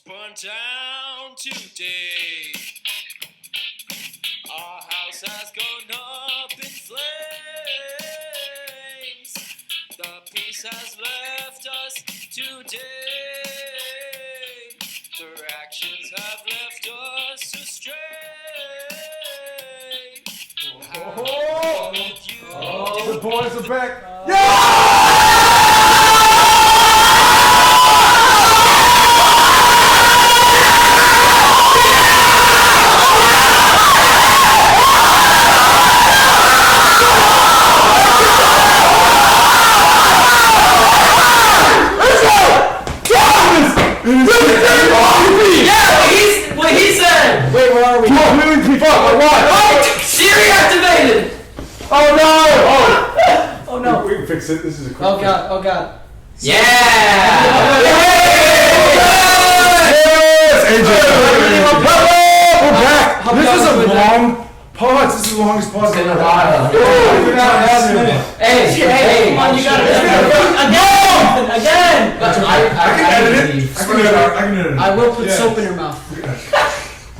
burned down today. Our house has gone up in flames. The peace has left us today. Their actions have left us astray. The boys are back. What he said! Wait, where are we? Siri activated! Oh no! Oh no. We can fix it. This is a quick Oh god, oh god. Yes, AJ! We're back! This is a long pause. This is the longest pause in a while. Hey, come on, you gotta again! I can edit it. I can edit it. I will put soap in your mouth.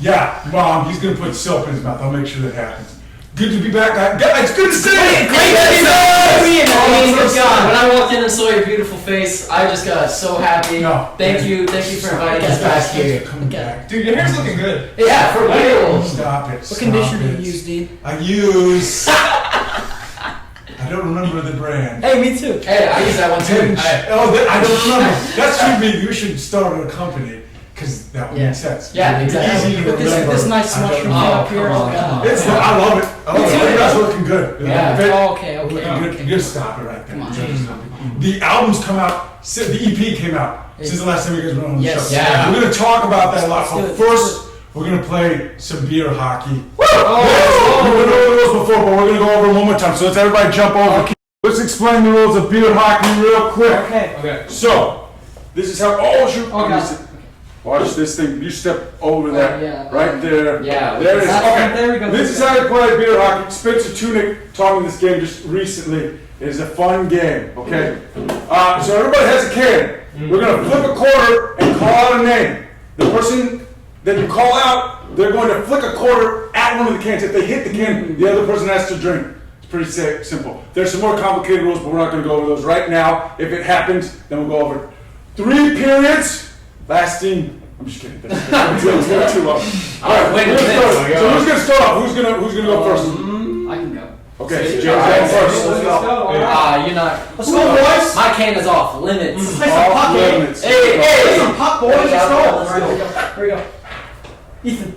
Yeah, Mom, he's gonna put soap in his mouth. I'll make sure that happens. Good to be back. Guys, good to see you! Great to be back! When I walked in and saw your beautiful face, I just got so happy. Thank you for inviting us back here. Come back. Dude, your hair's looking good. Yeah, for real. Stop it. What conditioner do you use, Dean? I use... I don't remember the brand. Hey, me too. Hey, I use that one too. I don't remember. That should be, you should start a company, because that would make sense. Yeah, exactly. Easy to remember. This nice mushroom up here. I love it. You guys are looking good. Yeah. Okay. You gotta stop it right there. The albums come out, the EP came out since the last time you guys were on the show. Yeah. We're gonna talk about that a lot. So first, we're gonna play some beer hockey. We went over the rules before, but we're gonna go over them one more time. So let's everybody jump over. Let's explain the rules of beer hockey real quick. Okay. So, this is how, watch this thing, you step over that, right there. Yeah. There it is. Okay. There we go. This is how you play beer hockey. Spencer Tunick taught me this game just recently. It is a fun game, okay? So everybody has a can. We're gonna flip a quarter and call out a name. The person that you call out, they're going to flick a quarter at one of the cans. If they hit the can, the other person has to drink. It's pretty simple. There's some more complicated rules, but we're not gonna go over those right now. If it happens, then we'll go over 3 periods, lasting, I'm just kidding. That's too long. Alright, wait a minute. So who's gonna start off? Who's gonna go first? I can go. Okay, so James, go first. Let's go. You're not. Let's go, boys. My can is off limits. Off limits. Hey, some pop, boys. Let's go. Here we go. Ethan.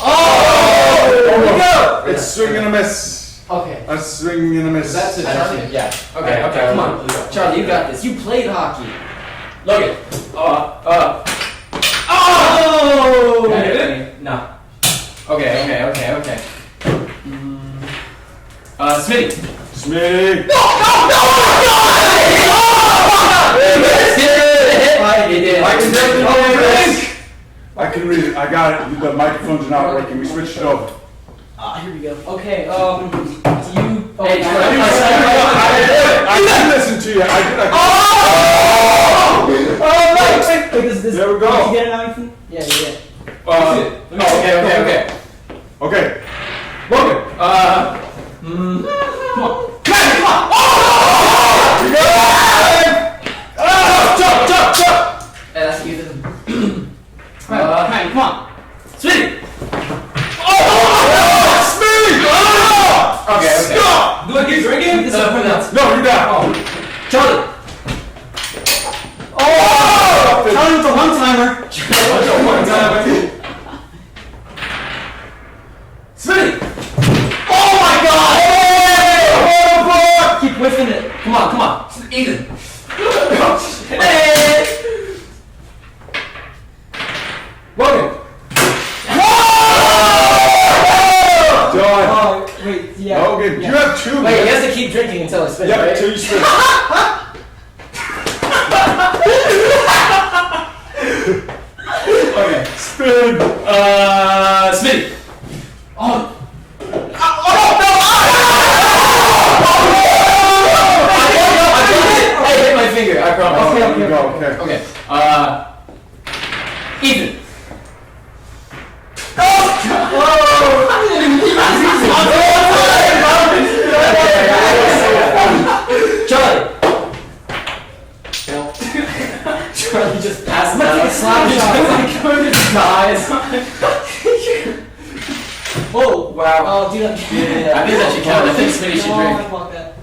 Oh! Here we go. It's swing and a miss. Okay. A swing and a miss. That's it. Yeah. Okay. Come on, Charlie. You got this. You played hockey. Logan. Oh! No. Okay. Smitty. Smitty. No! He did. I can read it. I got it. The microphones are not working. We switched it over. Here we go. Okay. Do you? Hey, I did listen to you. I did. There we go. Did you get it now, Ethan? Yeah. Okay. Logan. Come on. Jump. That's Ethan. Come on. Smitty. Okay. Stop! Do I keep drinking? No, you're down. Charlie. Charlie with the one-timer. Smitty. Oh my God! Keep whiffing it. Come on. Ethan. Logan. Wait, yeah. Logan, you have 2 minutes. Wait, he has to keep drinking until it's finished, Yep, right? until you spit. Okay. Spin. Smitty. Oh, no! I hit my finger, I promise. Okay. Okay. slap just dies. Oh, Wow. oh, dude. I think that should count. I think Smitty should drink. I blocked that.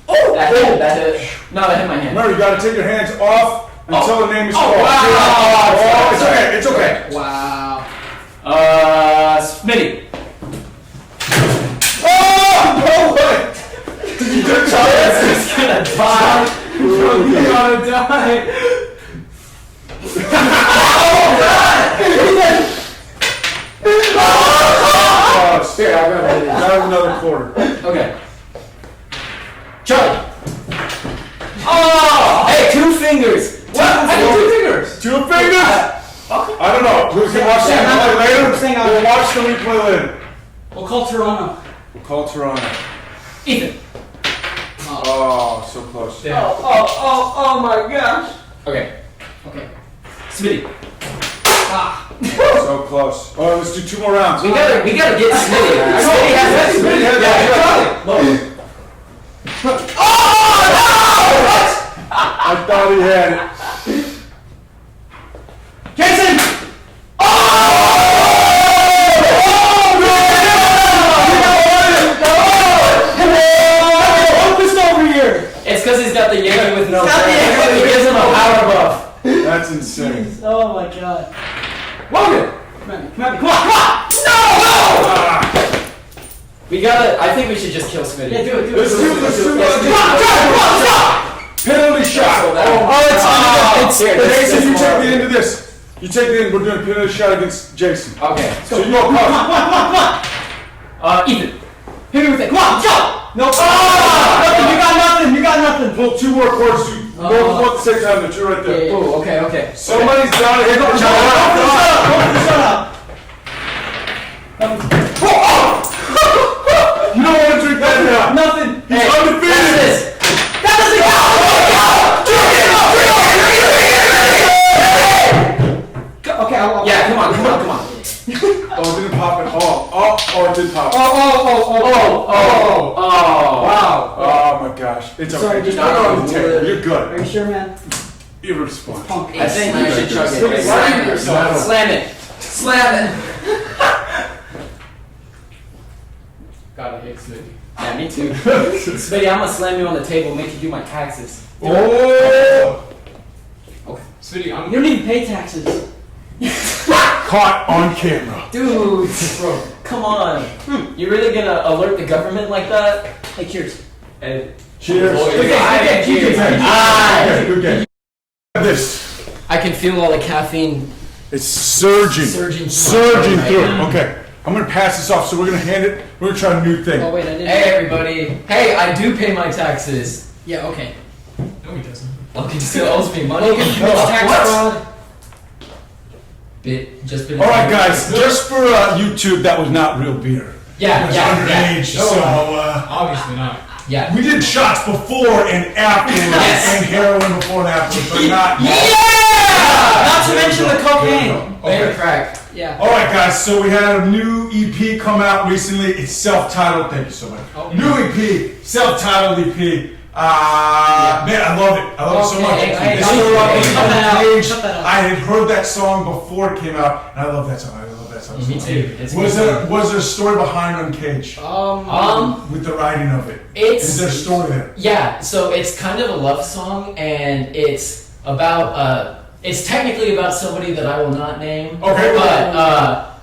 Oh, that hit. No, that hit my hand. Remember, you gotta take your hands off until the name is called. wow. Oh, it's okay, it's okay. Wow. Smitty. Oh, no way! You did He's gonna die. You're gonna die. Oh, shit, I got another quarter. Okay. Charlie. Oh! Hey, 2 fingers. What? I did 2 fingers. 2 fingers? I don't know. We can watch the replay later. We'll watch the replay later. We'll call Toronto. We'll call Toronto. Ethan. Oh, so close. Oh my gosh. Okay. Smitty. So close. Oh, let's do 2 more rounds. We gotta get Smitty. Smitty has it. Smitty has it. I thought he had it. Jason! It's because he's got the Yankee with no brain. He gives him a power buff. That's insane. Oh my god. Logan! Come on. We gotta, I think we should just kill Smitty. Yeah, do it. Let's do it. Stop! Penalty shot. Here, Jason, you take the end of this. You take the end. We're doing penalty shot against Jason. Okay. So you go. Ethan. Hit me with it. Come on, go! Nope. Nothing, You got nothing. Pull 2 more cords. You both at the same time. That you're right there. Oh, okay. Somebody's down to hit the Shut up. You don't want to drink that now. Nothing. He's undefeated. That doesn't count! Okay, I'll. Yeah, come on. Oh, it didn't pop at all. Oh, it did pop. Oh, Wow. Oh my gosh. It's okay. Sorry, Just just- put it on the table. You're Are good. you sure, man? Irresponsible. Punk. I think you should chug Slam it. it. Slam it. Gotta hate Smitty. Yeah, me too. Smitty, I'm gonna slam you on the table, make you do my taxes. Oh! Smitty, You don't even pay taxes. Caught on camera. Dude, bro, come on. You really gonna alert the government like that? Hey, cheers. Hey, Cheers. Good game. Good game. This. I can feel all the caffeine It's surging. surging Surging through. Right now. Okay. I'm gonna pass this off, so we're gonna hand it. We're gonna try a new thing. Oh wait, I didn't. Hey everybody. Hey, I do pay my taxes. Yeah. Okay. No, he doesn't. Logan still owes me money. Logan commits tax What? fraud. All right, guys. Just for YouTube, that was not real beer. Yeah, It was yeah, underage. No. So Obviously not. yeah. we did shots before and afterwards, Yes. and heroin before and afterwards, but not. Not to mention the cocaine. Bear crack. Yeah. All right, guys. So we had a new EP come out recently. It's self-titled. Thank you so much. New EP, self-titled EP. Man, I love it. I love it so much. Okay, hey, It's hey, still up hey, on cut that the out, page. cut that out. I had heard that song before it came out, and I love that song. I love that song. so Me much. too. It's Was good. there a story behind Uncaged with the writing of it? It's Is there a story there? yeah. So it's kind of a love song, and it's about it's technically about somebody that I will not name. Okay. But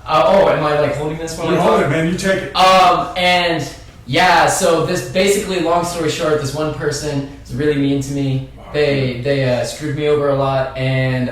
oh, am I like holding this one? You hold it, man. You take it. And yeah, so this basically, long story short, this one person is really mean to me. They screwed me over a lot, and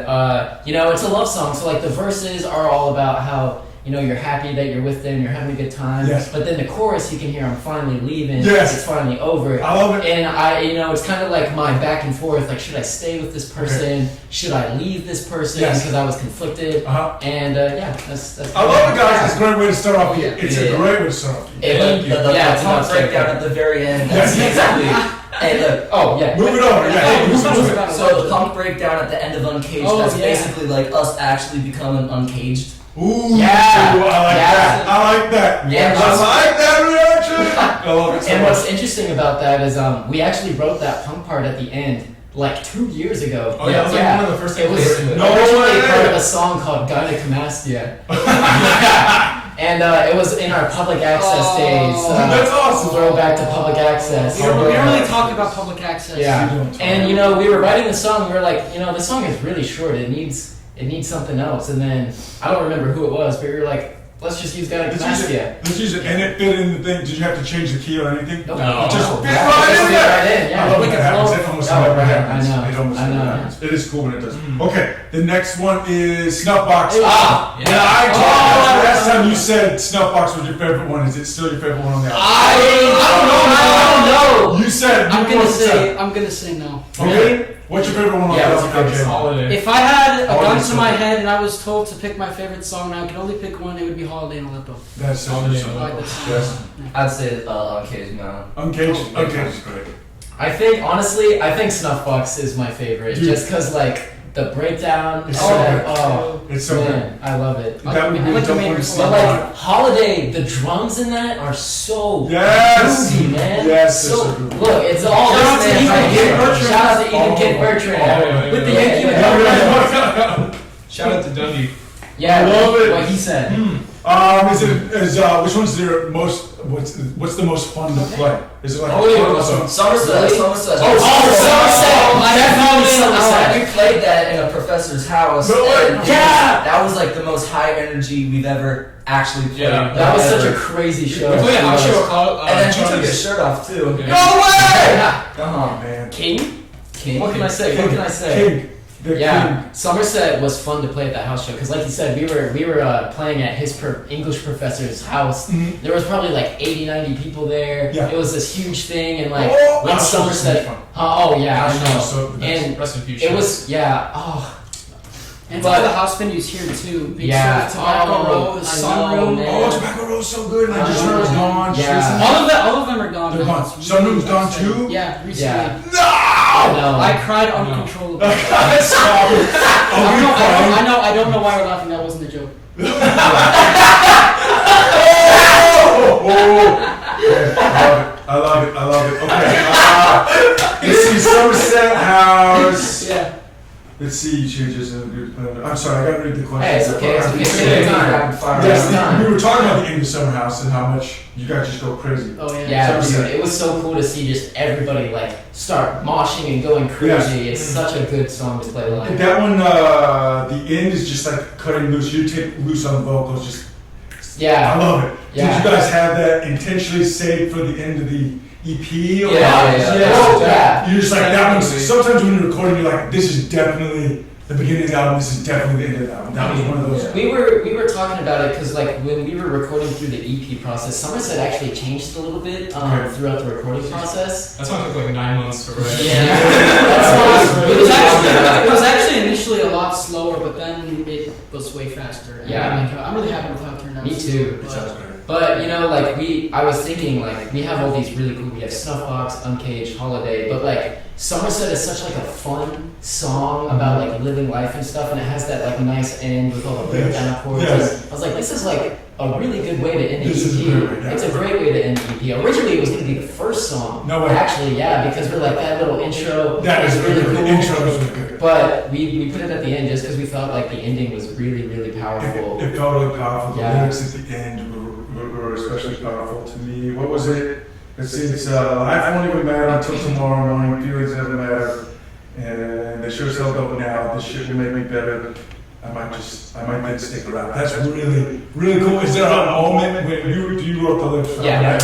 you know, it's a love song. So like the verses are all about how, you know, you're happy that you're with them, you're having a good time. Yes. But then the chorus, you can hear I'm finally leaving. Yes. It's finally over. I love it. And you know, it's kind of like my back and forth. Like, should I stay with this person? Should I leave this person? Yes. Because I was conflicted. Uh-huh. And yeah, that's. I love it, guys. It's a great way to start off. Yeah. It's a great way to start off. It, The yeah, it's punk not breakdown at the very end. Yes. Exactly. Hey, look. Oh yeah. Move it over. Yeah. Move it. So the punk breakdown at the end of Uncaged, Oh, that's yeah. basically like us actually becoming uncaged. Ooh. Yeah. I like Yeah. that. I like that. Yeah. I like that reaction. I love it so And much. what's interesting about that is we actually wrote that punk part at the end like 2 years ago. Oh yeah, it was like one of the first It was things. No originally way! part of a song called Gynecomastia. And it was in our public access days. That's awesome. Throwback to public access. We don't really talk about public access. Yeah. And we were writing the song. We were like, this song is really short. It needs something else. And then I don't remember who it was, but we were like, let's just use Gynecomastia. Let's use it, and it fit in the thing. Did you have to change the key or anything? Nope. No. It just No. fit Yeah, right just in fit there. right in, yeah. I love when Like it a happens. flow. It almost Oh, never right. happens. I know. It almost I never know. happens. It is cool when it does. Okay, the next one is Snuffbox. Ah, When I talked last time, you said Snuffbox was your favorite one. Is it still your favorite one on the album? I don't know. You said. I'm you gonna wanted to say no. Okay. What's your favorite one on Yeah, the what's album? your favorite Okay. Holiday. If I had a gun Holiday to my song. head and I was told to pick my favorite song and I could only pick one, it would be Holiday in Aleppo. That's so Holiday. I like that song. Yes. I'd say Uncaged now. Uncaged. Oh, Uncaged is great. I think honestly, Snuffbox is my favorite, Dude. just because like the breakdown. It's all so that- good. oh It's so good. man, I love it. That would be I like the the main one record. But song. like Holiday, the drums in that are so Yes. groovy, man. Yes, they're so so groovy. look, it's all Shout out this to man Ethan right here. Bertrand. Shout out to Ethan Kid Bertrand yeah, with the yeah. Yankee. Shout out to Dundee. Yeah, I love it. what he said. Which one's their most? What's the most fun to play? Is it like Oh, yeah, a what's song? Somerset. Somerset. Somerset. Definitely Somerset. We played that in a professor's house. No way. and it was- Yeah. That was like the most high energy we've ever actually played. Yeah. That was such a ever. crazy show. We played a house show called And then he took Charlie's. his shirt off too. Yeah. No way! Yeah. Uh-huh. Man. King? King. What can I say? What can I say? King. The Yeah, Somerset was fun to play at that house show because, like you said, we were playing at his English professor's house. Mhm. There was probably like 80, 90 people there. Yeah. It was this huge thing, and like Oh, when house shows are Somerset, fun. oh yeah, House I shows are know. so the best. And Rest in peace. it was oh And But- some of the house venues here too. Big Yeah. Tobacco Oh, Row, I Sunroom. know, Oh, Tobacco Row's so good. And just know. was gone. Yeah. All of them are gone. They're now. gone. It's Sunroom's really gone upsetting. too? Yeah, recently. Yeah. No! no. I cried uncontrollably. Stop it. Oh, you know I know. I don't know why we're laughing. That wasn't a joke. I love it. I love it. Okay. Let's see. Somerset House. Yeah. Let's see. Changes. I'm sorry. I got to read the question. Hey, it's okay. It's okay. It's Yeah. okay. Time. Rapid fire. Yes, Time. we were talking about the end of Summer House and how much you guys just go crazy. Oh yeah. Yeah, Somerset. dude, it was so cool to see just everybody like start moshing and going crazy. It's such a good song to play live. That one, the end is just like cutting loose. You take loose on the vocals. Just I Yeah. love it. Yeah. Did you guys have that intentionally saved for the end of the EP? Or Yeah. You're just like that one. Definitely. Sometimes when you're recording, you're like, this is definitely the beginning of the album. This is definitely the end of the album. That was one of those. We were talking about it because like when we were recording through the EP process, Somerset actually changed a little bit Okay. throughout the recording process. That song took like 9 months to write. That's what It was actually, it was actually initially a lot slower, but then it was way faster. And Yeah. I'm really happy with how it turned out. Me too. It sounds great. But like I was thinking like we have all these really cool. We have Snuffbox, Uncaged, Holiday, but like Somerset is such like a fun song about like living life and stuff, and it has that like nice end with all the breakdown chords. Yes. I was like, this is like a really good way to end the This is a EP. great way, yeah. It's a great way to end the EP. Originally, it was going to be the first song. No way. Actually, yeah, because we're like that little intro. That is really cool. The intro was really good. But we put it at the end just because we felt like the ending was really, really powerful. It felt really powerful. The Yeah. lyrics at the end were especially powerful to me. What was it? Let's see. It's life won't even matter until tomorrow morning. Feelings never matter, and they sure as hell don't now. This shit will make me better. I might then stick around. That's really, really cool. Is there a moment when you wrote the lyrics? Yeah,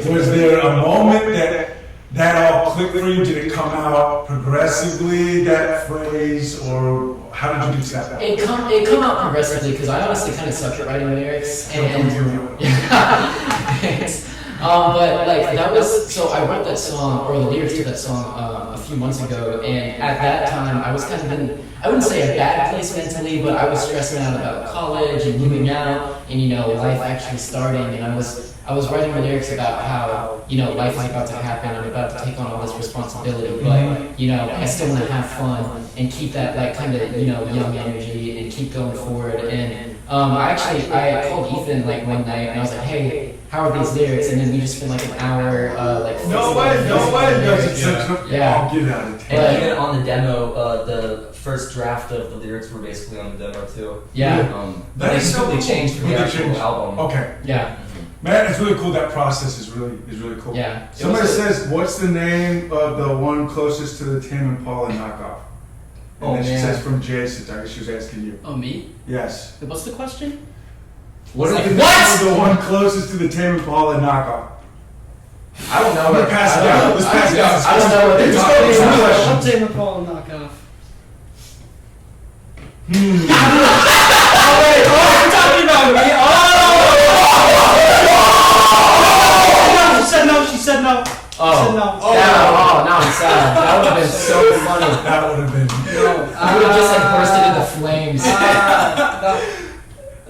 Was there a moment that all clicked for you? Did it come out progressively, that phrase, or how did you do that? It come out progressively because I honestly kind of suck at writing lyrics and thanks. But like that was so I wrote that song or the lyrics to that song a few months ago, and at that time I was kind of in I wouldn't say a bad place mentally, but I was stressing out about college and moving out and life actually starting, and I was writing the lyrics about how life is about to happen, I'm about to take on all this responsibility, but I still want to have fun and keep that like kind of young energy and keep going forward. And I called Ethan like one night and I was like, hey, how are these lyrics? And then we just spent like an hour, like. No fixing way, it. no way. Yeah. Yeah. I'll get out of town. But- And even on the demo, the first draft of the lyrics were basically on the demo too. Yeah, But That they is so completely cool. changed for the Completely actual changed. album. Okay. yeah, Man, it's really cool. That process is really cool. yeah. It Somebody was a- says, what's the name of the one closest to the Tim and Paula knockoff? And Oh, then she man. says from Jason. I guess she was asking you. Oh, me? Yes. What's the question? What is Like, the name what? of the one closest to the Tim and Paula knockoff? I don't know. I'm gonna pass it down. Let's pass it down. I don't know what they're Let's talking go to some about. questions. I'll take the Paul and knock off. talking about me. She said no, she said no. Oh, said no. oh, now I'm sad. That would have been so funny. That would have been. No. I would have just like bursted into flames.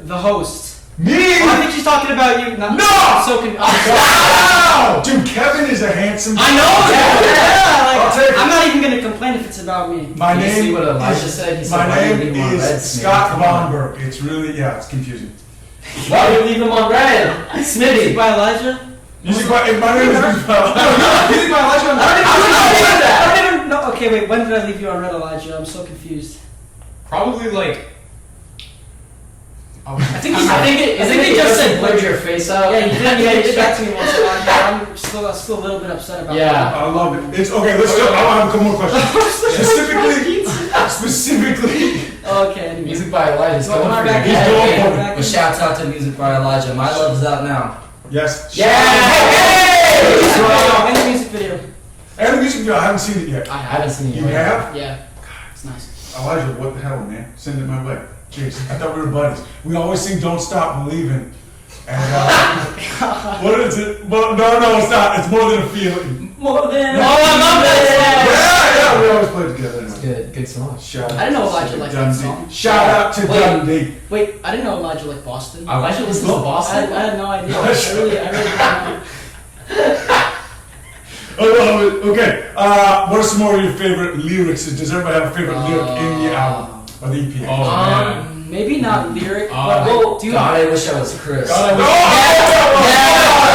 The host. Me! Oh, I think she's talking about you. No! I'm so Wow! Dude, Kevin is a handsome. I know! I'll Yeah, take it. I'm not even gonna complain if it's about me. My Did you see name. what Elijah said? He said, My "Why do you name leave him on red, is Smitty?" Scott Come on. Vonberg. It's really, yeah, it's confusing. Why do you leave him on red? Smitty. By Elijah? Music by, my name is Music by Elijah. I don't even know. Okay, wait, when did I leave you on red, Elijah? I'm so confused. Probably like. I think he I think he just said blurred your face out. Yeah, he did get back to me once in a while. I'm still a little bit upset about Yeah. that. I love it. It's okay. Let's go. I have a couple more questions. Specifically. Okay, anyway. Music by Elijah's Well, going my for back- your He's head. going for it. back- But shouts out to Music by Elijah. My Love is out now. Yes. Yeah! And the music video. And the music video. I haven't seen it yet. I haven't seen it You yet. have? Yeah, it's nice. Elijah, what the hell, man? Send it my way. Jeez, I thought we were buddies. We always sing "Don't Stop Believing." And what is it? Well, no, it's not. It's more than a feeling. More than. Oh, I love that Yeah, we always play together. It's Anyway. good song. Shout out. I didn't know Elijah liked that Dundee. song. Shout out to Wait. Dundee. Wait, I didn't know Elijah liked Boston. Elijah listens to I Boston? had no idea. I really didn't know. I love it. Okay. What are some more of your favorite lyrics? Does everybody have a favorite lyric in the album or the EP? Oh man. Maybe not lyric, but Oh, do you God, I wish I was Chris. God, I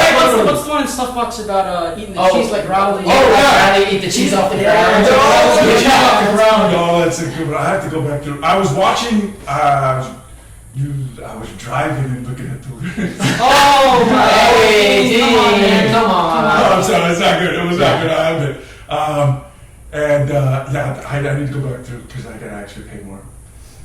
Hey, what's the one in Stuffbox about eating the Oh. cheese like Raul? Oh, yeah. How they eat the cheese off the ground. Oh, that's a good one. I have to go back to. I was watching. I was driving and looking at the lyrics. Oh my! Hey, Come on, man. come No, on. I'm sorry, it's not good. It was not good. I have it. Yeah, I need to go back through because I gotta actually pay more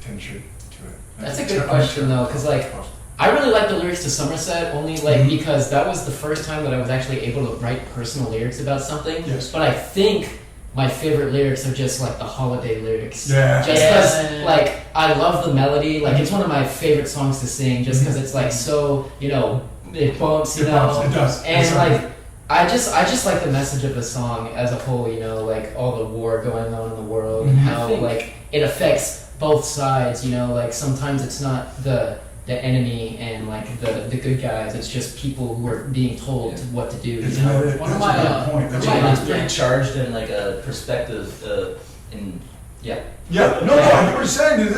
attention to it. That's a good question, though, 'cause, like, I really like the lyrics to Somerset only like because that was the first time that I was actually able to write personal lyrics about something. Yes. But I think my favorite lyrics are just like the holiday lyrics. Yeah. Just because, Yeah. like, I love the melody. Like, it's one of my favorite songs to sing just because it's, like, so, you know, it bumps, you know. It does. And, It's like, I just like the message of the song as a whole, you know, like, all the war going on in the world and how, like, it affects both sides, you know, like, sometimes it's not the enemy and, like, the good guys, it's just people who are being told what to do, It's you know. a One of that's my, a good point. That's a my- good It's point. pretty charged in like a perspective. Yeah. Yeah, no, I get what you're saying. It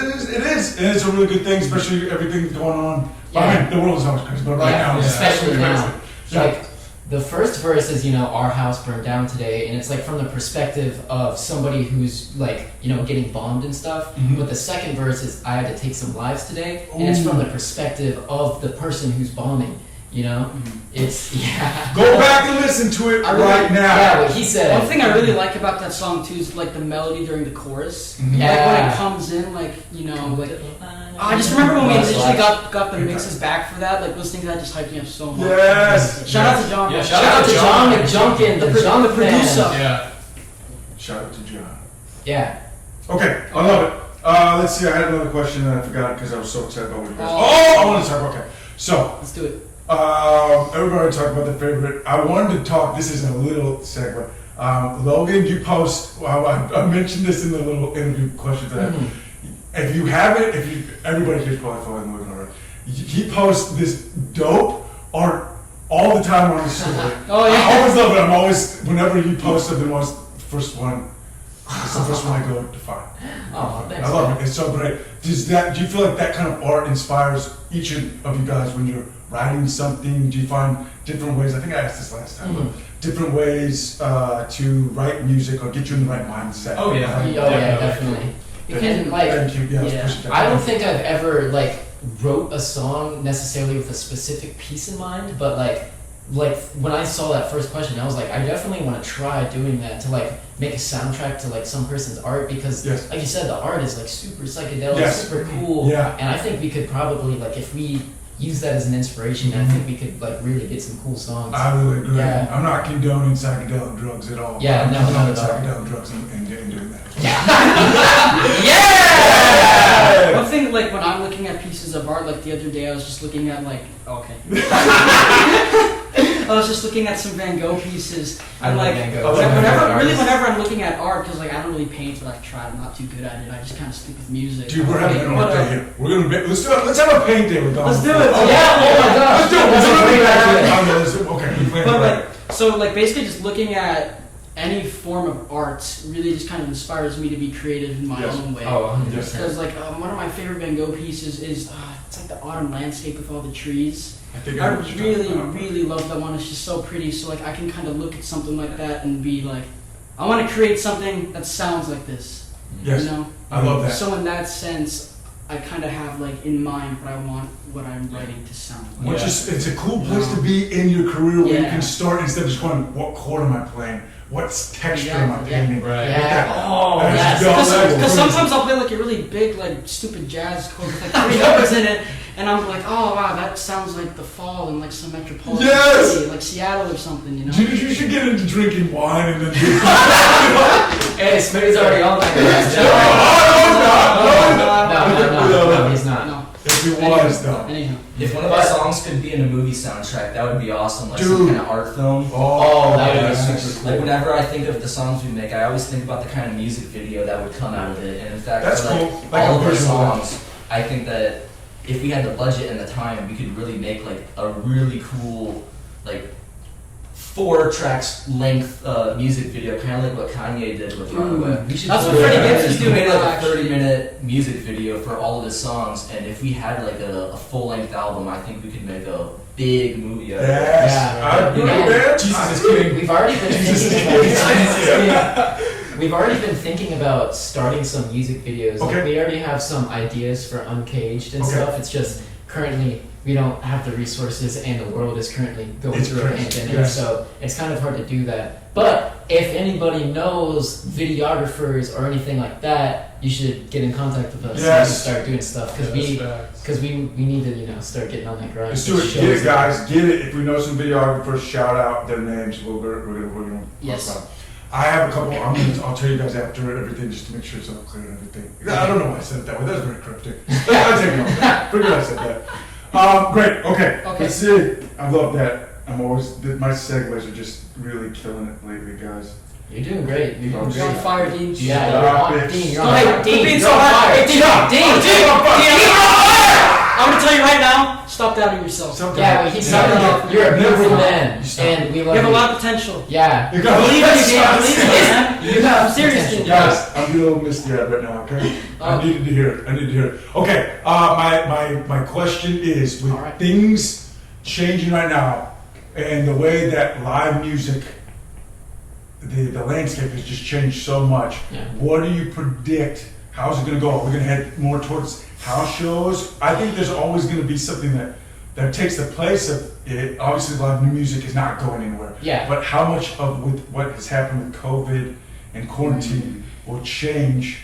is, and it's a really good thing, especially everything going on. I Yeah. mean, the world is always crazy, but right Yeah, now, it's especially crazy. now. Yeah. Like, the first verse is, you know, our house burned down today, and it's like from the perspective of somebody who's like, you know, getting bombed and stuff. Mhm. But the second verse is, I had to take some lives today, and it's from the perspective of the person who's bombing. You know, it's Go back and listen to it I really- right now. Yeah, what he said. One thing I really like about that song too is like the melody during the chorus. Mhm. Like when Yeah. it comes in, like you know, like I just remember when we initially got the mixes back for that. Like listening to that just hyped me up so much. Yes. Shout out to John. Yeah, Shout out to John McJunkin, the the producer. man. Yeah. Shout out to John. Yeah. Okay, I love it. Let's see, I had another question and I forgot because I was so excited about what you guys. Oh. Oh, I want to talk. Okay, so Let's do it. everybody talk about the favorite. I wanted to talk. This is a little segue. Logan, you post. I mentioned this in the little interview question that. Mhm. If you haven't, everybody here's probably following Logan already. He posts this dope art all the time on his story. Oh I yeah. always love it. I'm always, whenever you post something, I'm always the first one It's the first one I go to find. Oh, thanks. I love it. It's so great. Do you feel like that kind of art inspires each of you guys when you're writing something? Do you find different ways? I think I asked this last time. But different ways to write music or get you in the right mindset. Oh, yeah. Oh yeah, definitely. You can like. Thank you. Yeah, let's Yeah. push it down. I don't think I've ever like wrote a song necessarily with a specific piece in mind, but like when I saw that first question, I was like, I definitely want to try doing that to like make a soundtrack to like some person's art because, Yes. like you said, the art is like super psychedelic, Yes. super cool, Yeah. and I think we could probably like if we use that as an inspiration, I think we could like really get some cool songs. I really agree. Yeah. I'm not condoning psychedelic drugs at all. Yeah, I'm no, condoning not at all. psychedelic drugs and doing that. Yeah. One thing, like when I'm looking at pieces of art, like the other day, I was just looking at like okay. I was just looking at some Van Gogh pieces. I And love like Van Gogh. like, Van Gogh whenever artist. I'm looking at art, because like I don't really paint, but I've tried. I'm not too good at it. I just kind of stick with music. Dude, we're having an art But, day here. We're gonna let's do it. Let's have a paint day with Donald. Let's do it. Oh, Yeah, oh my gosh. Let's do it. That's a great idea. Okay, we planned But it right. like, so like basically just looking at any form of art really just kind of inspires me to be creative in my Yes. own way. Oh, 100%. Because like one of my favorite Van Gogh pieces is it's like the autumn landscape with all the trees. I think I know what you're talking about. really love that one. It's just so pretty. So like I can kind of look at something like that and be like, I want to create something that sounds like this. Yes, You know. I love that. So in that sense, I kind of have like in mind what I want what I'm writing to sound like. It's a cool place to be in your career where you Yeah. can start instead of just going, what chord am I playing? What's texture am I Exactly, yeah. painting? Right. Yeah. Oh, That's yes. dope. Because sometimes I'll play like a really big, like stupid jazz chord with like 3 numbers in it, and I'm like, oh wow, that sounds like the fall in like some metropolitan Yes! city, like Seattle or something, you know? Dude, you should get into drinking wine and then do Hey, Smitty's already on that. No, he's not. No. If he was, though. Anyhow. If one of our songs could be in a movie soundtrack, that would be awesome. Like some Dude. kind of art film. Oh, that would be yes. super cool. Like whenever I think of the songs we make, I always think about the kind of music video that would come out of it. And in fact, That's for, like, cool. Like all a of our visual. songs, I think that if we had the budget and the time, we could really make like a really cool, like 4 tracks length music video, kind of like what Kanye did with Runaway. We should That's do what Freddie that. Gibbs is He doing made like now, a actually. 30-minute music video for all of his songs, and if we had like a full-length album, I think we could make a big movie out of it. Yes. Yeah. I agree, Yeah. man. Jesus is kidding. We've already been thinking about We've already been thinking about starting some music videos. Like, Okay. we already have some ideas for Uncaged and Okay. stuff. It's just currently we don't have the resources, and the world is currently going It's through crazy. a pandemic, Yes. so it's kind of hard to do that. But if anybody knows videographers or anything like that, you should get in contact with us Yes. and start doing stuff because we need to start getting on that grind. Let's do it. Get it, guys. Get it. If we know some videographers, shout out their names. We're gonna Yes. talk about it. I have a couple. I'll tell you guys after everything just to make sure it's all clear and everything. I don't know why I said it that way. That's very cryptic. I'll take it off that. Forget I said that. Great. Okay. Okay. Let's see. I love that. My segues are just really killing it lately, guys. You're doing great. You're doing You're on great. fire, Dean. Yeah, Stop you're on it. Dean. You're Oh, on hey, fire. Dean, Dean, so you're on hot. fire. Hey, Dean, Dean, I'm gonna tell you right now, stop doubting yourself. Something. Yeah, we keep telling you, you're a beautiful man, and we You love have you. a lot of potential. Yeah. You got Believe in you, Dean. Believe in you, man. You have I'm serious, potential. Dean. Guys, I'm getting a little misty-eyed right now, okay? I needed to hear it. I need to hear it. Okay, my question is, with All right. things changing right now, and the way that live music, the landscape has just changed so much, Yeah. what do you predict? How's it going to go? Are we going to head more towards house shows? I think there's always going to be something that takes the place of it. Obviously, live new music is not going anywhere. Yeah. But how much of with what has happened with COVID and quarantine will change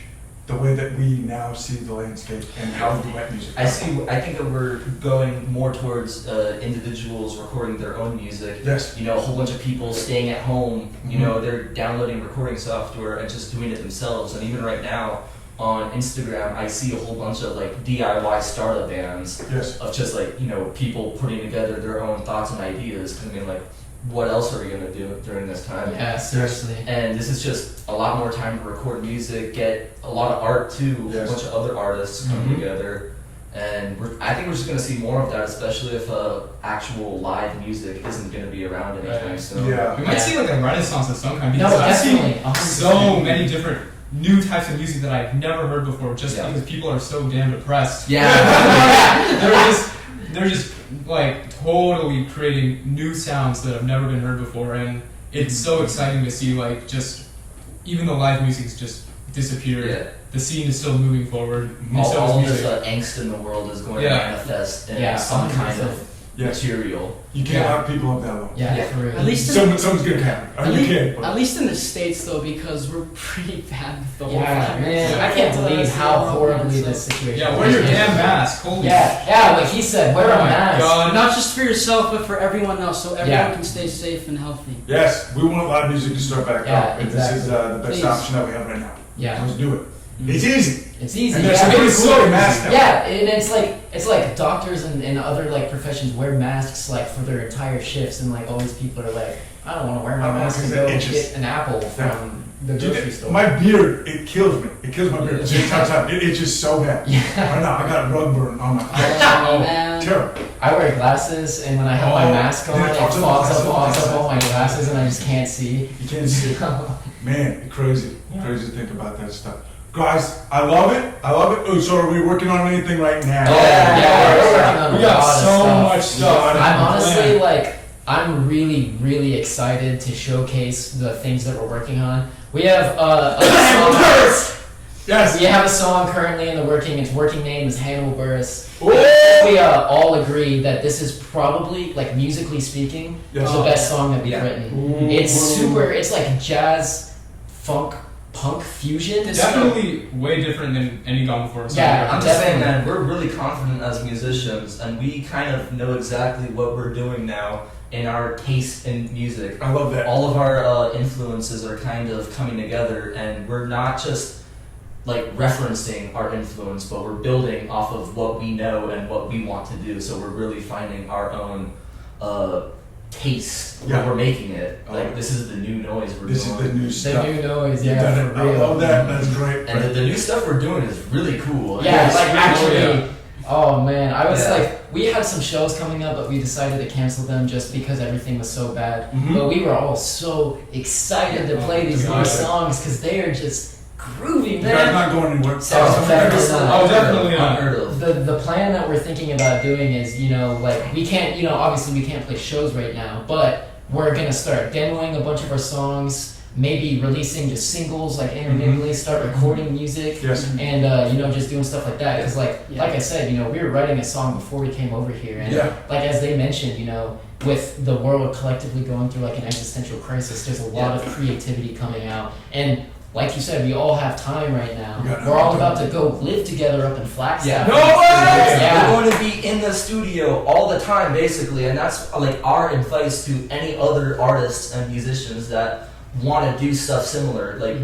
the way that we now see the landscape and how we duet music? I think that we're going more towards individuals recording their own music. Yes. You know, a whole bunch of people staying at home. You Mhm. know, they're downloading recording software and just doing it themselves. And even right now on Instagram, I see a whole bunch of like DIY startup bands Yes. of just like, you know, people putting together their own thoughts and ideas. I mean, like, what else are we gonna do during this time? Yeah, seriously. And this is just a lot more time to record music, get a lot of art too, Yes. a bunch of other artists come Mhm. together. And I think we're just gonna see more of that, especially if actual live music isn't gonna be around anytime soon. Yeah. We might see like a renaissance of some kind No, because I see definitely. 100%. so many different new types of music that I've never heard before just Yeah. because people are so damn depressed. Yeah. they're just like totally creating new sounds that have never been heard before, and it's so exciting to see like just even though live music's just disappeared, Yeah. the scene is still moving forward. And all so is all music. this angst in the world is going Yeah. to manifest in Yeah, some kind 100%. of Yes. material. You can't have people up that low. Yeah, Yeah. for real. At least in, Someone's gonna happen. Are at, you least, kidding? at least in the States though, because we're pretty bad with the whole Yeah, virus. man, I can't believe how horribly this situation Yeah, is. wear your damn mask. Holy Yeah, like he said, wear Oh a my mask. God. Not just for yourself, but for everyone else, so everyone Yeah. can stay safe and healthy. Yes, we want live music to start back Yeah, up, and this is exactly. the best Please. option that we have right now. Yeah. Let's do it. It's easy. It's easy. And there's yeah. some pretty It's cool so masks now. Yeah, and it's like doctors and other like professions wear masks like for their entire shifts, and like all these people are like, I don't want to wear my I don't mask and want go to, it just- get an apple from the grocery Dude, store. my beard, it kills me. It kills my beard. It's just so bad. Yeah. Right now, I got rug burn on my face. Oh, man. Terrible. I wear glasses, and when I have my Oh, mask on, yeah, it fogs fogs up up all my glasses, and I just can't see. You can't see. Man, crazy. Crazy to think about that stuff. Guys, I love it. I love it. Oh, so are we working on anything right now? Yeah, we're working on We a got lot of so stuff. much stuff. I'm honestly like, I'm really excited to showcase the things that we're working on. We have a song. Yes. We have a song currently in the working. Its working name is Hannibal Buress. Ooh. We all agree that this is probably, like musically speaking, Yes. the best song that we've Yeah. written. It's super. It's like jazz, funk, punk fusion. Definitely way different than any gone before. song Yeah, ever. I'm just saying, Definitely. man, we're really confident as musicians, and we kind of know exactly what we're doing now in our taste in music. I love that. All of our influences are kind of coming together, and we're not just like referencing our influence, but we're building off of what we know and what we want to do. So we're really finding our own taste Yeah. when we're making it. I Like like this is the new noise we're This is doing. the new The stuff. new noise, You've yeah, done it. for I real. love that. That's great. and the new stuff we're doing is really cool. Yeah, It's like really- actually. Oh man, I was Yeah. like, we had some shows coming up, but we decided to cancel them just because everything was so bad. Mhm. But we were all so excited to play these new Yeah. songs because they are just groovy, You guys man. not going anywhere. Oh, definitely not. Oh, definitely not. Unheard of. The plan that we're thinking about doing is, like we can't, obviously we can't play shows right now, but we're gonna start demoing a bunch of our songs, maybe releasing just singles, like intermittently, start recording music. Yes. And just doing stuff like that, because like I said, we were writing a song before we came over here, and Yeah. like as they mentioned, with the world collectively going through like an existential crisis, there's a lot of creativity coming out, and like you said, we all have time right now. We got We're all nothing. about to go live together up in Flagstaff. Yeah. No way! Yeah. We're going to be in the studio all the time, basically, and that's like our advice to any other artists and musicians that want to do stuff similar. Like,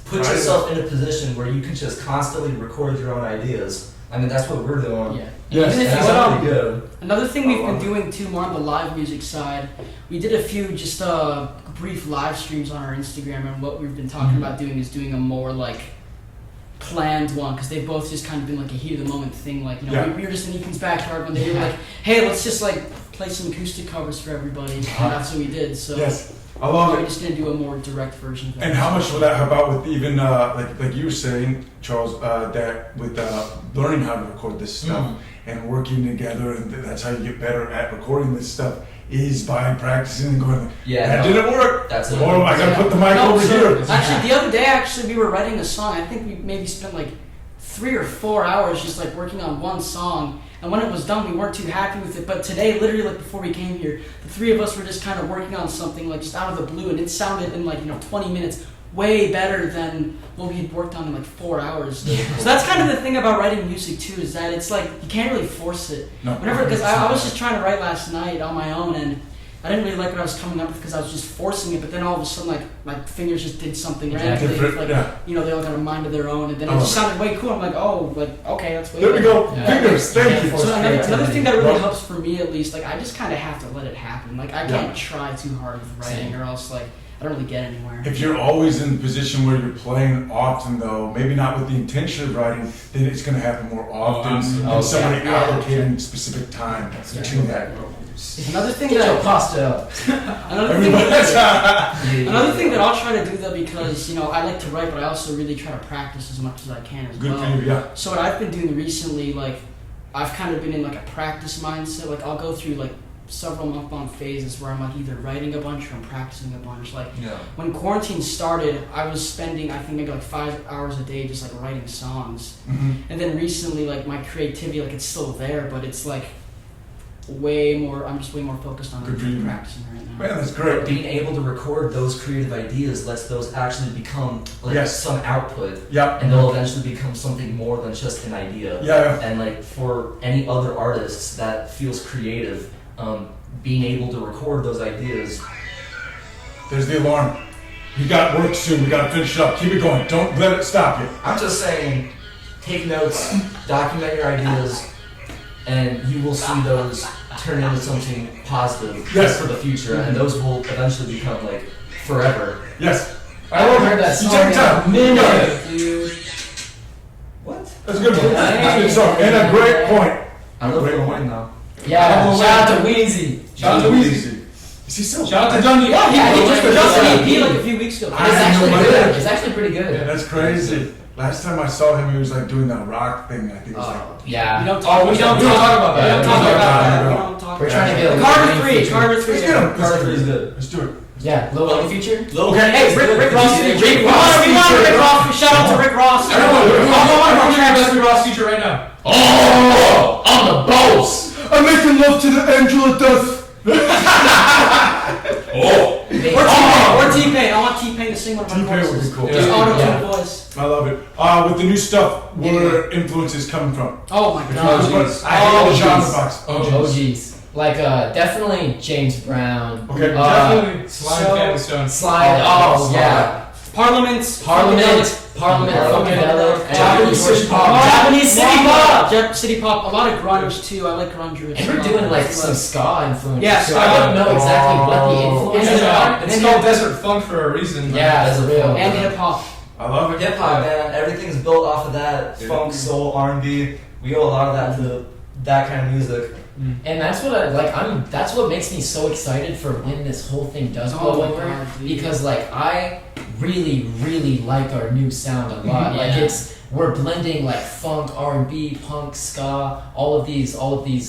put Right. yourself in a position where you can just constantly record your own ideas. I mean, that's what we're doing. Yeah. Yes. Even if And you that's go pretty good. Another thing we've Oh, been wow. doing too more on the live music side, we did a few just brief live streams on our Instagram, and what we've been talking about doing is doing a more like planned one, because they've both just kind of been like a heat of the moment thing. Like, Yeah. we were just in Ethan's backyard when they were like, hey, let's just like play some acoustic covers for everybody, and that's what we did. So Yes. I love we're it. just gonna do a more direct version of that. And how much will that help out with even like you were saying, Charles, that with learning how to record this stuff and working together, and that's how you get better at recording this stuff is by practicing and going. Yeah, that no, didn't work. that's it. Oh, I gotta put the mic No, over so here. actually, the other day, we were writing a song. I think we maybe spent like 3 or 4 hours just like working on one song. And when it was done, we weren't too happy with it. But today, literally, like before we came here, the three of us were just kind of working on something like just out of the blue, and it sounded in like 20 minutes way better than what we had worked on in like 4 hours. So that's kind of the thing about writing music too, is that it's like you can't really force it. No. Whenever, because I was just trying to write last night on my own, and I didn't really like what I was coming up with because I was just forcing it. But then all of a sudden, like my fingers just did something randomly. Different, Like yeah. they all got a mind of their own, and then it Oh. just sounded way cool. I'm like, oh, like okay, that's way There we better. go. Yeah. Fingers. Thank you. Yeah. So another thing that really Well- helps for me, at least, like I just kind of have to let it happen. Like I can't try too hard with writing, Same. or else like I don't really get anywhere. If you're always in the position where you're playing often, though, maybe not with the intention of writing, then it's going to happen more often absolutely. than somebody yeah. allocating specific time to that. Another thing Get your that pasta. another thing that I'll try to do though, because you know I like to write, but I also really try to practice as much as I can as Good well. for you, yeah. So what I've been doing recently, like I've kind of been in like a practice mindset. Like I'll go through like several month-long phases where I'm like either writing a bunch or I'm practicing a bunch. Like Yeah. when quarantine started, I was spending I think maybe like 5 hours a day just like writing songs. And then recently, like my creativity, like it's still there, but it's like way more. I'm just way more focused on Good for you. practicing right now. Man, that's great. Being able to record those creative ideas lets those actually become like Yes. some output, Yeah. and they'll eventually become something more than just an idea. Yeah. And like for any other artists that feels creative, being able to record those ideas. There's the alarm. You got work soon. We got to finish it up. Keep it going. Don't let it stop you. I'm just saying, take notes, document your ideas, and you will see those turn into something positive Yes. for the future, and those will eventually become like forever. Yes. I haven't heard that You song take in time. a minute, dude. What? That's a good one. That's a good song. And a great point. I love Lil Wayne now. Yeah, Oh, shout out to Weezy. Shout out to Weezy. Is he still? Shout out to Johnny. Yeah, he just Just Yeah. an EP like a few weeks ago. It's I didn't actually know good. that. It's actually pretty good. That's crazy. Last time I saw him, he was like doing that rock thing. I think it was like. Yeah. We don't talk, we don't talk about that. We don't We talk don't about talk that. about We that. don't talk We're about trying to that. get a Carter Lil Wayne 3. feature. Carter 3. Let's get him. Carter 3 is good. Let's do it. Yeah, Lil Wayne feature. Okay. Hey, Rick Ross. Rick Rick Ross Ross. We want Rick Ross. Shout out to Rick Ross. I want to Ross feature right now. Oh, I'm the boss. I'm making love to the angel of death. Oh, Or T-Pain. I want T-Pain to sing one of our T-Pain would voices. be cool. Just Yeah. auto-tune Yeah. voice. I love it. With the new stuff, where influences coming from? Oh my I god. hate the genre box. OGs. Like, definitely James Brown. Okay. Definitely Slime so- Family Stone. Slide. Oh, yeah. Parliament. Parliament, Funkadelic. Funkadelic, Japanese Push city Pop, pop. Japanese city pop. City pop. A lot of grunge too. I like grunge. And we're doing like some ska influences. Yeah, so ska. I don't know exactly what the influences are. It's called Desert Funk for a reason. Yeah, That's for a real. funk. and hip hop. I love it. Hip hop, man. Everything's built off of that funk, soul, R&B. We owe a lot of that to that kind of music. And that's what I like. That's what makes me so excited for when this whole thing does Oh blow my over. God, dude. Because like I really, really like our new sound a lot. Like Yeah. we're blending like funk, R&B, punk, ska, all of these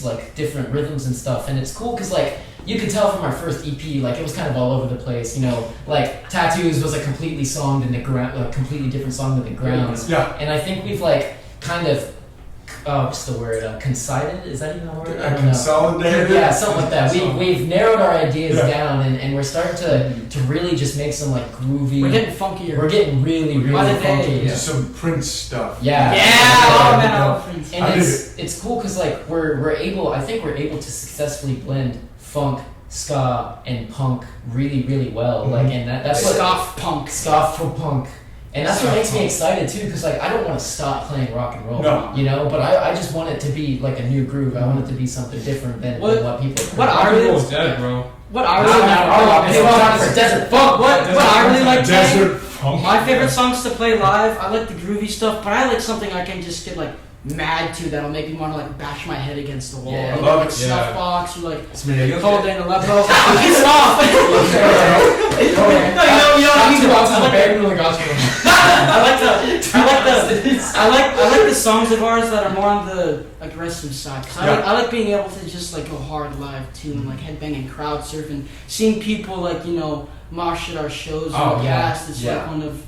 like different rhythms and stuff. And it's cool because like you could tell from our first EP, like it was kind of all over the place. You know, like Tattoos was a completely song than the ground, a completely different song than the Grounds. Yeah. And I think we've like kind of, what's the word? Coincided? Is that even a word? I don't know. Consolidated. Yeah, something like that. We've narrowed our ideas Yeah. down, and we're starting to really just make some like groovy. We're getting funkier. We're getting really, really By the day. funky. Into some Prince stuff. Yeah. Yeah. Oh man, Yeah. I love Prince. And I it's cool because like I think we're able to successfully blend funk, ska, and punk really, really well. Like, and that's what Scoff punk. ska for punk. And that's what Ska makes me punk. excited too, because like I don't want to stop playing rock and roll, No. you know. But I just want it to be like a new groove. I want it to be something different than what people. what Rock I and really- roll is dead, bro. What I really It's time for desert funk. what I really like playing. Desert funk. My favorite songs to play live. I like the groovy stuff, but I like something I can just get like mad to that'll make me want to like bash my head against the wall. Yeah, Like, I love like it. Snuff Yeah. Box or like Smitty, Cold in Aleppo. Stop! I like the songs of ours that are more on the aggressive side. 'Cause I like being able to just like go hard live too and like headbanging, crowd surfing, seeing people like mosh at our shows in Oh, the yeah. past. It's Yeah. like one of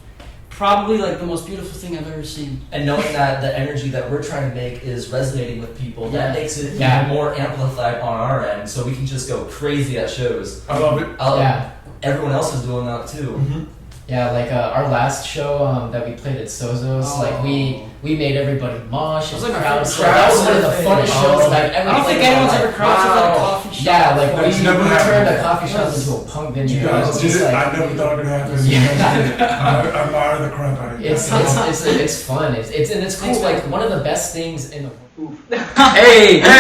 probably like the most beautiful thing I've ever seen. And knowing that the energy that we're trying to make is resonating with people, Yeah. that makes it Yeah. even more amplified on our end, so we can just go crazy at shows. I love it. Yeah. Everyone else is doing that too. Yeah, like our last show that we played at Sozo's, like we made everybody mosh and That was like my crowd favorite surf. That was one of the surfing. funnest shows that I've ever I don't think played in my anyone's life. ever crowd surfed at a coffee shop. Yeah, like That's we never turned happened. a coffee shop into a punk venue. You It guys was did just it. like- I never thought it would happen. Yeah. I admire the crap out of you. It's fun. It's cool. Like one of the best things in the Hey, one of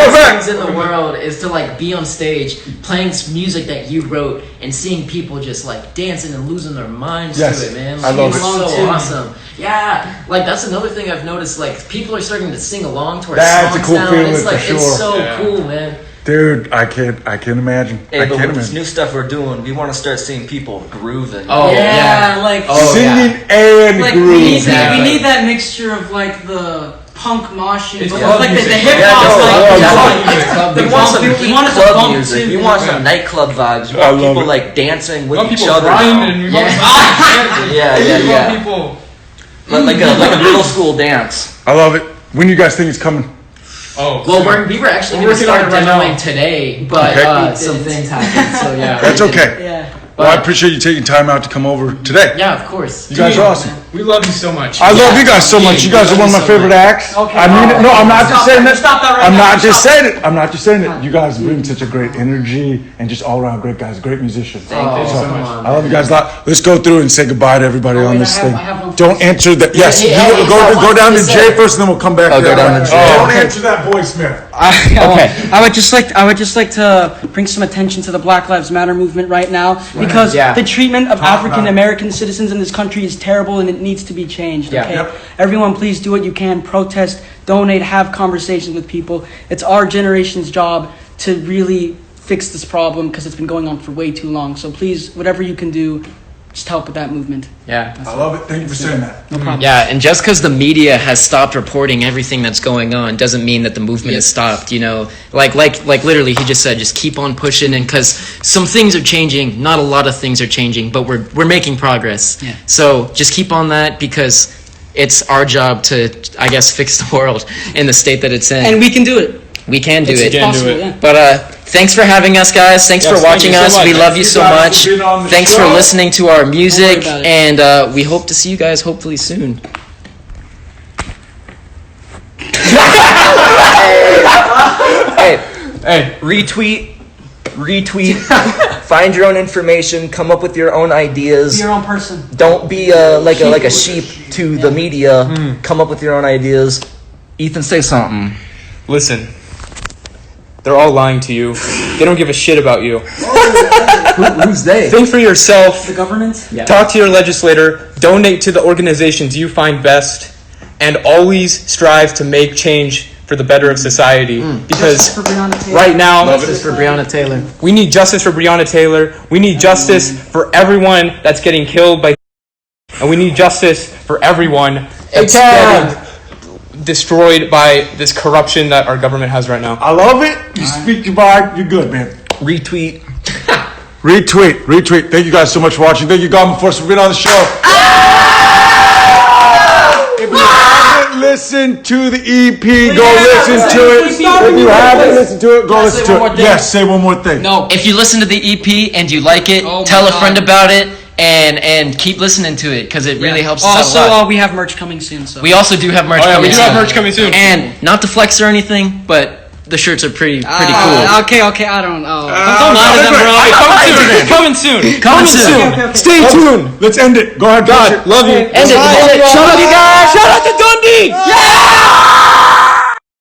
the best things in the world is to like be on stage playing music that you wrote and seeing people just like dancing and losing their minds Yes, to it, man. I Like, love it's it. so awesome. Yeah, like that's another thing I've noticed. Like people are starting to sing along to our That's a songs cool now. feeling It's for like sure. it's so Yeah. cool, man. Dude, I can't imagine. Hey, I but can't with this imagine. new stuff we're doing, we want to start seeing people grooving. Oh yeah. like Oh, Singing and like groove. we need, Exactly. we need that mixture of like the punk moshing, It's but club like the music. hip Yeah, hop. no, like, yeah, the We bump, want some we heat want it to club bump music. too, We yeah. want some nightclub vibes. We I want love people it. like dancing with We want each people other. grinding. We want Yeah, we yeah. want people. Like a middle school dance. I love it. When you guys think it's coming? Oh, Well, soon. we were actually We're going to working on start it right now. demoing today, but Okay. some things happened, so yeah. That's we didn't. okay. Yeah. Well, I appreciate you taking time out to come over today. Yeah, of course. You guys are awesome. We love you so much. I love you guys so much. You guys are one of my favorite acts. Okay. I mean it. No, I'm not just saying that. Stop that right I'm now. not just saying it. I'm not just saying it. You guys bring such a great energy and just all around great guys, great musicians. Oh, you so come much. on. I love you guys a lot. Let's go through and say goodbye to everybody Oh, on wait, this I thing. have one. Don't answer that. Yes, Yeah, you he's go got go one down to to Jay say. first, and then we'll come back. Oh, there. go down to Jay. Don't answer that, boy Smith. Okay. I would just like to bring some attention to the Black Lives Matter movement right now because Yeah. the treatment of African American citizens in this country is terrible and it needs to be changed. Yeah. Okay. Yep. Everyone, please do what you can. Protest, donate, have conversations with people. It's our generation's job to really fix this problem because it's been going on for way too long. So please, whatever you can do, just help with that movement. Yeah. I love it. Thank you for saying that. No problem. Yeah, and just because the media has stopped reporting everything that's going on doesn't mean that the movement has stopped. You know, like literally, he just said, just keep on pushing, and because some things are changing, not a lot of things are changing, but we're making progress. Yeah. So just keep on that because it's our job to, I guess, fix the world in the state that it's in. And we can do it. we can do It's it. can do possible, it. yeah. But thanks for having us, guys. Thanks Yes, for thank watching you so us. much. We love you Thank so you guys much. for being on the Thanks show. for listening to our music, about it. and we hope to see you guys hopefully soon. Hey, retweet, find your own information, come up with your own ideas. Be your own person. Don't be like a sheep to the media. Come up with your own ideas. Ethan, say something. Listen, they're all lying to you. They don't give a shit about you. Who's they? Think for yourself. The government. Yeah. Talk to your legislator. Donate to the organizations you find best, and always strive to make change for the better of society. Because For Breonna Taylor. right now, Justice for Breonna Taylor. we need justice for Breonna Taylor. We need justice for everyone that's getting killed by, and we need justice for everyone that's getting destroyed by this corruption that our government has right now. I love it. You speak your mind. You're good, man. Retweet. Retweet. Thank you guys so much for watching. Thank you, Goblin Force, for being on the show. If you haven't listened to the EP, go listen to it. If you haven't listened to it, go Can I listen say one to more it. thing? Yes, say one more thing. No. If you listen to the EP and you like it, Oh my tell a God. friend about it, and keep listening to it because it really helps us Also, out a lot. we have merch coming soon. So We also do have merch Oh yeah, coming we do soon. have merch coming soon. And not to flex or anything, but the shirts are pretty cool. Okay, I don't know. Don't lie to them, bro. Coming soon. Coming soon. Okay. Stay tuned. Let's end it. Go ahead, God, love you. End it. End it. Shout out, you guys. Shout out to Dundee. Yeah!